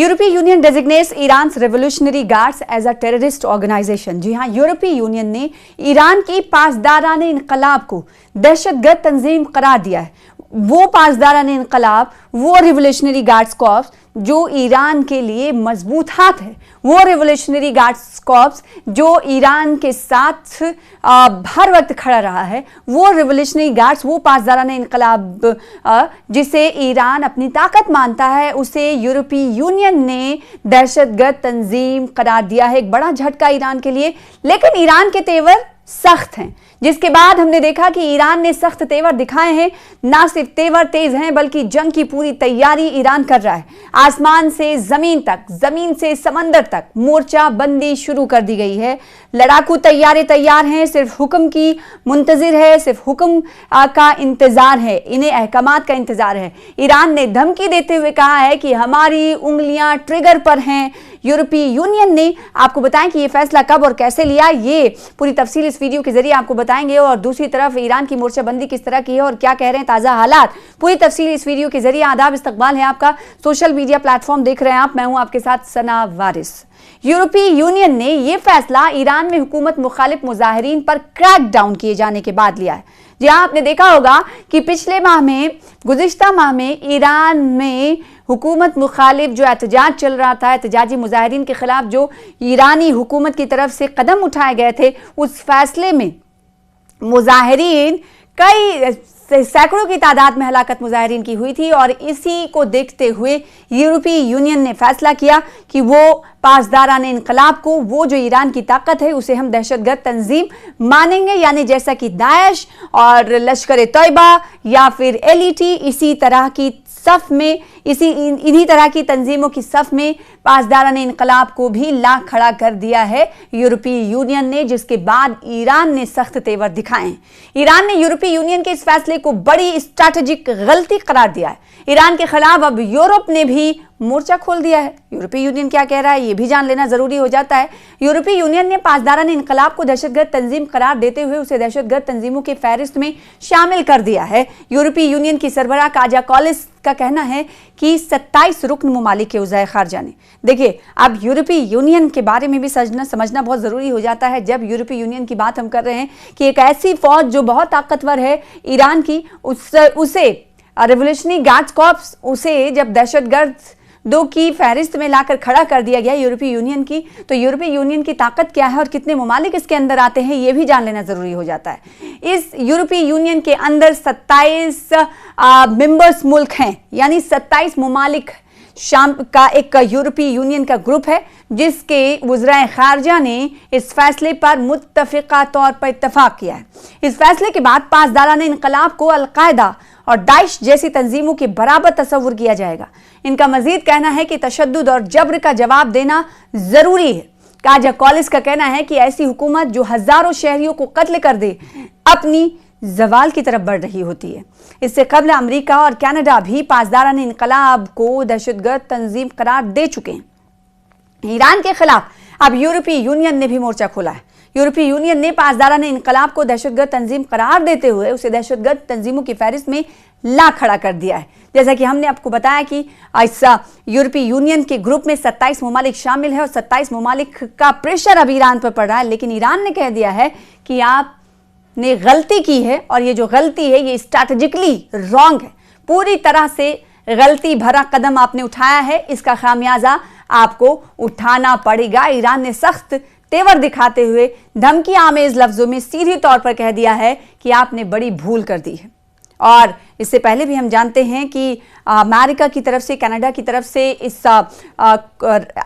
यूरोपीय union designates Iran revolutionary guards as a terrorist organization. जी हां, यूरोपीय यूनियन ने ईरान की पासदाराने इनकलाब को दहशतगर्द तंजीम करार दिया है। वो पासदाराने इनकलाब, वो रिवोल्यूशनरी गार्ड्स कॉर्प्स जो ईरान के लिए मजबूत हाथ है, वो रिवोल्यूशनरी गार्ड्स कॉर्प्स जो ईरान के साथ हर वक्त खड़ा रहा है, वो रिवोल्यूशनरी गार्ड्स, वो पासदाराने इनकलाब जिसे ईरान अपनी ताकत मानता है, उसे यूरोपीय यूनियन ने दहशतगर्द तंजीम करार दिया है। एक बड़ा झटका ईरान के लिए, लेकिन ईरान के तेवर सख्त हैं, जिसके बाद हमने देखा कि ईरान ने सख्त तेवर दिखाए हैं। ना सिर्फ तेवर तेज हैं, बल्कि जंग की पूरी तैयारी ईरान कर रहा है। आसमान से जमीन तक, जमीन से समंदर तक मोर्चा बंदी शुरू कर दी गई है। लड़ाकू तैयारे तैयार हैं, सिर्फ हुक्म की मुंतजिर है, सिर्फ हुक्म का इंतजार है, इन्हें अहकामात का इंतजार है। ईरान ने धमकी देते हुए कहा है कि हमारी उंगलियां ट्रिगर पर हैं। यूरोपीय यूनियन ने, आपको बताएं कि यह फैसला कब और कैसे लिया, ये पूरी तफसील इस वीडियो के जरिए आपको बताएंगे। और दूसरी तरफ ईरान की मोर्चाबंदी किस तरह की है और क्या कह रहे हैं ताजा हालात, पूरी तफसील इस वीडियो के जरिए। आदाब, इस्तकबाल है आपका, सोशल मीडिया प्लेटफॉर्म देख रहे हैं आप, मैं हूं आपके साथ सना वारिस। यूरोपीय यूनियन ने यह फैसला ईरान में हुकूमत मुखालिफ मुजाहिरीन पर क्रैक डाउन किए जाने के बाद लिया है। जी हां, आपने देखा होगा कि पिछले माह में, गुज़िश्ता माह में ईरान में हुकूमत मुखालिफ जो एहतजाज चल रहा था, एहतजाजी मुजाहिरीन के खिलाफ जो ईरानी हुकूमत की तरफ से कदम उठाए गए थे, उस फैसले में मुजाहिरीन, कई सैकड़ों की तादाद में हलाकत मुजाहिरीन की हुई थी। और इसी को देखते हुए यूरोपीय यूनियन ने फैसला किया कि वो पासदाराने इनकलाब को, वो जो ईरान की ताकत है, उसे हम दहशतगर्द तंजीम मानेंगे। यानी जैसा कि दाइश और लश्कर तैयबा या फिर एलईटी, इसी तरह की सफ में, इन्हीं तरह की तंजीमों की सफ में पासदाराने इनकलाब को भी ला खड़ा कर दिया है यूरोपीय यूनियन ने, जिसके बाद ईरान ने सख्त तेवर दिखाए हैं। ईरान ने यूरोपीय यूनियन के इस फैसले को बड़ी स्ट्रैटेजिक गलती करार दिया है। ईरान के खिलाफ अब यूरोप ने भी मोर्चा खोल दिया है। यूरोपीय यूनियन क्या कह रहा है, यह भी जान लेना जरूरी हो जाता है। यूरोपीय यूनियन ने पासदाराने इनकलाब को दहशतगर्द तंजीम करार देते हुए उसे दहशतगर्द तंजीमों के फहरिस्त में शामिल कर दिया है। यूरोपीय यूनियन की सरबराह काजा कॉलिस का कहना है कि 27 रुकन ममालिक के वज़ीर ख़ारिजा ने, देखिए अब यूरोपीय यूनियन के बारे में भी समझना बहुत ज़रूरी हो जाता है। जब यूरोपीय यूनियन की बात हम कर रहे हैं कि एक ऐसी फौज जो बहुत ताकतवर है ईरान की, उसे रिवोल्यूशनरी गार्ड्स कॉर्प्स, उसे जब दहशतगर्द दो की फहरिस्त में लाकर खड़ा कर दिया गया यूरोपीय यूनियन की, तो यूरोपीय यूनियन की ताकत क्या है और कितने ममालिक इसके अंदर आते हैं, यह भी जान लेना जरूरी हो जाता है। इस यूरोपीय यूनियन के अंदर 27 मेंबर्स मुल्क हैं, यानी 27 ममालिक शाम का एक यूरोपीय यूनियन का ग्रुप है, जिसके वज़ीर ख़ारिजा ने इस फैसले पर मुत्तफ़िक़ा तौर पर इत्तफ़ाक़ किया है। इस फैसले के बाद पासदाराने इनकलाब को अल-कायदा और दाइश जैसी तंजीमों के बराबर तस्वुर किया जाएगा। इनका मजीद कहना है कि तशद्दुद और जबर का जवाब देना जरूरी है। काजा कॉलिस का कहना है कि ऐसी हुकूमत जो हजारों शहरियों को कत्ल कर दे, अपनी जवाल की तरफ बढ़ रही होती है। इससे कबल अमेरिका और कनाडा भी पासदाराने इनकलाब को दहशतगर्द तंजीम करार दे चुके हैं। ईरान के खिलाफ अब यूरोपीय यूनियन ने भी मोर्चा खोला है। यूरोपीय यूनियन ने पासदाराने इनकलाब को दहशतगर्द तंजीम करार देते हुए उसे दहशतगर्द तंजीमों की फहरिस्त में ला खड़ा कर दिया है। जैसा कि हमने आपको बताया कि इस यूरोपीय यूनियन के ग्रुप में 27 ममालिक शामिल है और 27 ममालिक का प्रेशर अब ईरान पर पड़ रहा है, लेकिन ईरान ने कह दिया है कि आपने गलती की है और ये जो गलती है ये स्ट्रैटेजिकली रॉन्ग है, पूरी तरह से गलती भरा कदम आपने उठाया है, इसका खामियाजा आपको उठाना पड़ेगा। ईरान ने सख्त तेवर दिखाते हुए धमकी आमेज लफ्जों में सीधी तौर पर कह दिया है कि आपने बड़ी भूल कर दी है। और इससे पहले भी हम जानते हैं कि अमेरिका की तरफ से, कनाडा की तरफ से इस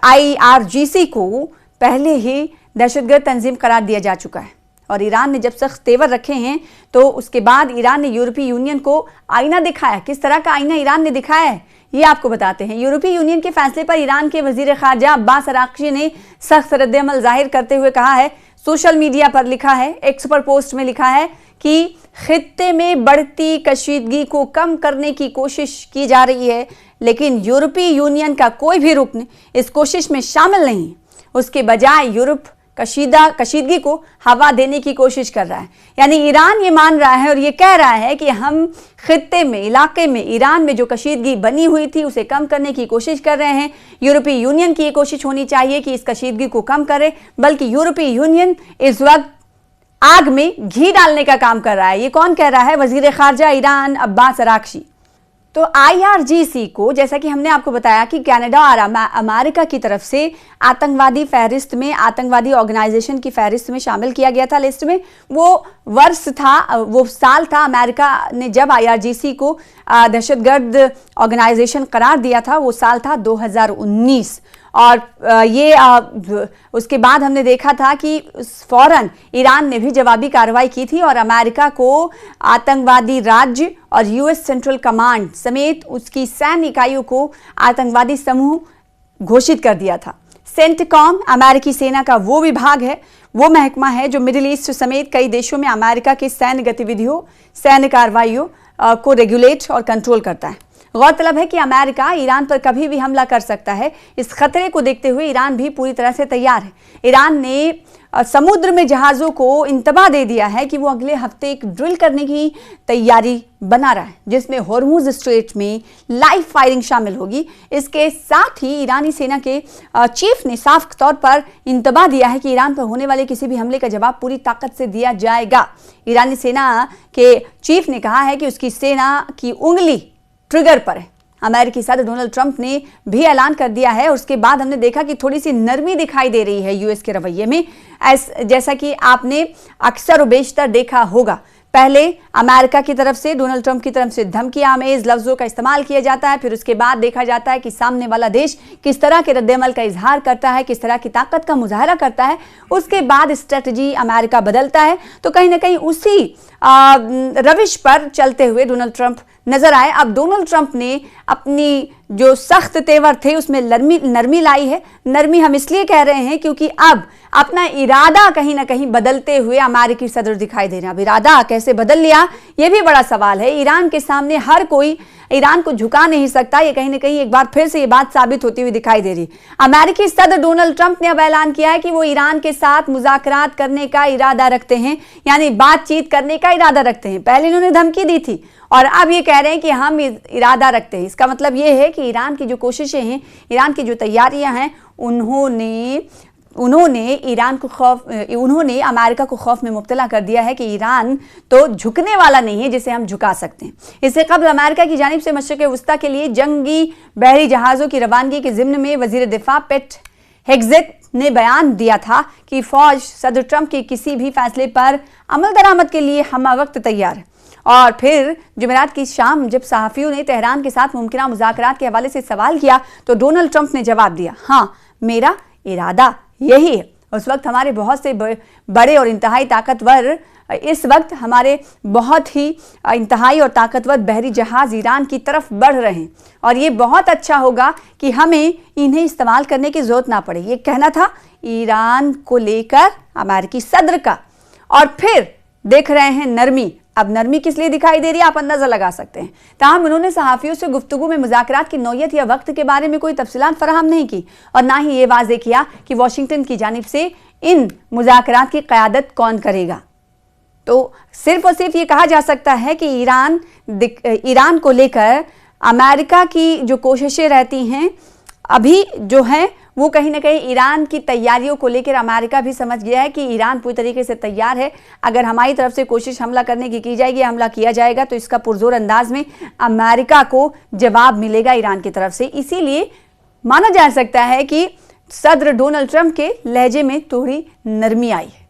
IRGC को पहले ही दहशतगर्द तंजीम करार दिया जा चुका है। और ईरान ने जब सख्त तेवर रखे हैं तो उसके बाद ईरान ने यूरोपीय यूनियन को आईना दिखाया। किस तरह का आईना ईरान ने दिखाया है, ये आपको बताते हैं। यूरोपीय यूनियन के फैसले पर ईरान के वजीर ख़ारिजा अब्बास अराग़ची ने सख्त रद्द-ए-अमल जाहिर करते हुए कहा है, सोशल मीडिया पर लिखा है, एक्स पर पोस्ट में लिखा है कि खित्ते में बढ़ती कशीदगी को कम करने की कोशिश की जा रही है, लेकिन यूरोपीय यूनियन का कोई भी रुकन इस कोशिश में शामिल नहीं। उसके बजाय यूरोप कशीदगी को हवा देने की कोशिश कर रहा है। यानी ईरान ये मान रहा है और ये कह रहा है कि हम खित्ते में, इलाके में, ईरान में जो कशीदगी बनी हुई थी उसे कम करने की कोशिश कर रहे हैं। यूरोपीय यूनियन की ये कोशिश होनी चाहिए कि इस कशीदगी को कम करे, बल्कि यूरोपीय यूनियन इस वक्त आग में घी डालने का काम कर रहा है। ये कौन कह रहा है? वजीर खारजा ईरान अब्बास अराक्ची। तो IRGC को, जैसा कि हमने आपको बताया कि कनाडा और अमेरिका की तरफ से आतंकवादी फहरिस्त में, आतंकवादी ऑर्गेनाइजेशन की फहरिस्त में शामिल किया गया था, लिस्ट में। वो वर्ष था, वो साल था अमेरिका ने जब IRGC को दहशतगर्द ऑर्गेनाइजेशन करार दिया था, वो साल था 2019। और उसके बाद हमने देखा था कि फौरन ईरान ने भी जवाबी कार्रवाई की थी और अमेरिका को आतंकवादी राज्य और US सेंट्रल कमांड समेत उसकी सैन्य इकाइयों को आतंकवादी समूह घोषित कर दिया था। सेंटकॉम अमेरिकी सेना का वो विभाग है, वो महकमा है जो मिडिल ईस्ट समेत कई देशों में अमेरिका की सैन्य गतिविधियों, सैन्य कार्रवाइयों को रेगुलेट और कंट्रोल करता है। गौरतलब है कि अमेरिका ईरान पर कभी भी हमला कर सकता है। इस खतरे को देखते हुए ईरान भी पूरी तरह से तैयार है। ईरान ने समुद्र में जहाज़ों को इंतबा दे दिया है कि वो अगले हफ्ते एक ड्रिल करने की तैयारी बना रहा है, जिसमें हॉर्मुज स्ट्रेट में लाइव फायरिंग शामिल होगी। इसके साथ ही ईरानी सेना के चीफ ने साफ तौर पर इंतबा दिया है कि ईरान पर होने वाले किसी भी हमले का जवाब पूरी ताकत से दिया जाएगा। ईरानी सेना के चीफ ने कहा है कि उसकी सेना की उंगली ट्रिगर पर है। अमेरिकी सदर डोनाल्ड ट्रंप ने भी ऐलान कर दिया है। उसके बाद हमने देखा कि थोड़ी सी नरमी दिखाई दे रही है यूएस के रवैये में, जैसा कि आपने अक्सर और बेशतर देखा होगा। पहले अमेरिका की तरफ से, डोनाल्ड ट्रंप की तरफ से धमकी आमेज लफ्जों का इस्तेमाल किया जाता है, फिर उसके बाद देखा जाता है कि सामने वाला देश किस तरह के रद्देअमल का इजहार करता है, किस तरह की ताकत का मुजाहरा करता है। उसके बाद स्ट्रेटजी अमेरिका बदलता है। तो कहीं ना कहीं उसी रविश पर चलते हुए डोनाल्ड ट्रंप नजर आए। अब डोनाल्ड ट्रंप ने अपनी जो सख्त तेवर थे उसमें नरमी लाई है। नरमी हम इसलिए कह रहे हैं क्योंकि अब अपना इरादा कहीं ना कहीं बदलते हुए अमेरिकी सदर दिखाई दे रहे हैं। अब इरादा कैसे बदल लिया, यह भी बड़ा सवाल है। ईरान के सामने हर कोई ईरान को झुका नहीं सकता। ये कहीं ना कहीं एक बार फिर से ये बात साबित होती हुई दिखाई दे रही। अमेरिकी सदर डोनाल्ड ट्रंप ने अब ऐलान किया है कि वो ईरान के साथ मुज़ाकरात करने का इरादा रखते हैं, यानी बातचीत करने का इरादा रखते हैं। पहले इन्होंने धमकी दी थी और अब ये कह रहे हैं कि हम इरादा रखते हैं। इसका मतलब ये है कि ईरान की जो कोशिशें हैं, ईरान की जो तैयारियां हैं, उन्होंने अमेरिका को खौफ में मुब्तला कर दिया है कि ईरान तो झुकने वाला नहीं है जिसे हम झुका सकते हैं। इससे कबल अमेरिका की जानिब से मशरिक़ वस्ता के लिए जंगी बहरी जहाज़ों की रवानगी के ज़िम्न में वज़ीर दिफा पेट हेग्सेथ ने बयान दिया था कि फ़ौज सदर ट्रंप के किसी भी फैसले पर अमल दरामद के लिए हम वक्त तैयार है। और फिर जुमेरात की शाम जब सहाफ़ियों ने तेहरान के साथ मुमकिन मुज़ाकरात के हवाले से सवाल किया तो डोनाल्ड ट्रंप ने जवाब दिया, हाँ, मेरा इरादा यही है। उस वक्त हमारे बहुत से बड़े और इंतहाई ताकतवर, इस वक्त हमारे बहुत ही इंतहाई और ताकतवर बहरी जहाज़ ईरान की तरफ बढ़ रहे हैं और ये बहुत अच्छा होगा कि हमें इन्हें इस्तेमाल करने की ज़रूरत ना पड़े। ये कहना था ईरान को लेकर अमेरिकी सदर का। और फिर देख रहे हैं नरमी। अब नरमी किस लिए दिखाई दे रही है आप अंदाजा लगा सकते हैं। ताहम उन्होंने सहाफ़ियों से गुफ्तगू में मुज़ाकरात की नौयत या वक्त के बारे में कोई तफसीलात फराहम नहीं की और ना ही ये वाज़ेह किया कि वाशिंगटन की जानिब से इन मुज़ाकरात की क़यादत कौन करेगा। तो सिर्फ और सिर्फ ये कहा जा सकता है कि ईरान को लेकर अमेरिका की जो कोशिशें रहती हैं अभी जो हैं वो कहीं ना कहीं ईरान की तैयारियों को लेकर अमेरिका भी समझ गया है कि ईरान पूरी तरीके से तैयार है। अगर हमारी तरफ से कोशिश हमला करने की जाएगी, हमला किया जाएगा तो इसका पुरजोर अंदाज में अमेरिका को जवाब मिलेगा ईरान की तरफ से। इसीलिए माना जा सकता है कि सदर डोनाल्ड ट्रंप के लहजे में थोड़ी नरमी आई है।